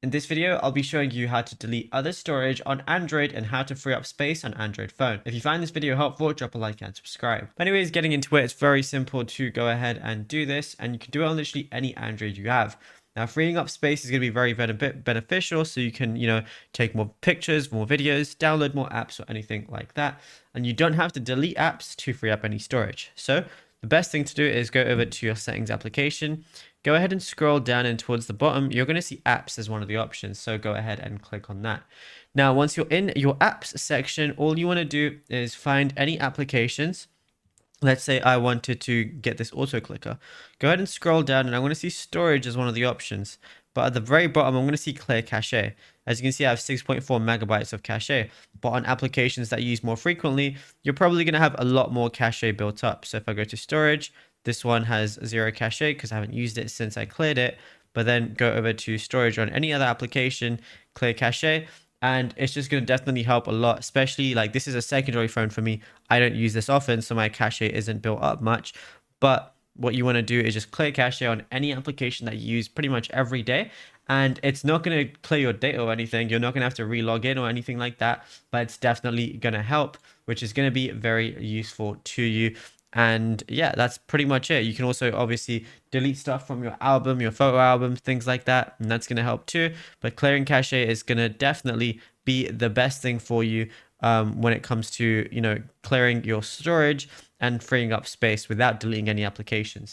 In this video, I'll be showing you how to delete other storage on Android and how to free up space on Android phone. If you find this video helpful, drop a like and subscribe. But anyways, getting into it, it's very simple to go ahead and do this, and you can do it on literally any Android you have. Now, freeing up space is going to be very beneficial, so you can, take more pictures, more videos, download more apps or anything like that. And you don't have to delete apps to free up any storage. So the best thing to do is go over to your settings application. Go ahead and scroll down and towards the bottom, you're going to see apps as one of the options. So go ahead and click on that. Now, once you're in your apps section, all you want to do is find any applications. Let's say I wanted to get this auto clicker. Go ahead and scroll down and I'm going to see storage as one of the options. But at the very bottom, I'm going to see clear cache. As you can see, I have 6.4 megabytes of cache. But on applications that you use more frequently, you're probably going to have a lot more cache built up. So if I go to storage, this one has 0 cache because I haven't used it since I cleared it. But then go over to storage on any other application, clear cache, and it's just going to definitely help a lot, especially like this is a secondary phone for me. I don't use this often, so my cache isn't built up much. But what you want to do is just clear cache on any application that you use pretty much every day, and it's not going to clear your data or anything. You're not going to have to relog in or anything like that, but it's definitely going to help, which is going to be very useful to you. And yeah, that's pretty much it. You can also obviously delete stuff from your album, your photo album, things like that, and that's going to help too. But clearing cache is going to definitely be the best thing for you when it comes to clearing your storage and freeing up space without deleting any applications.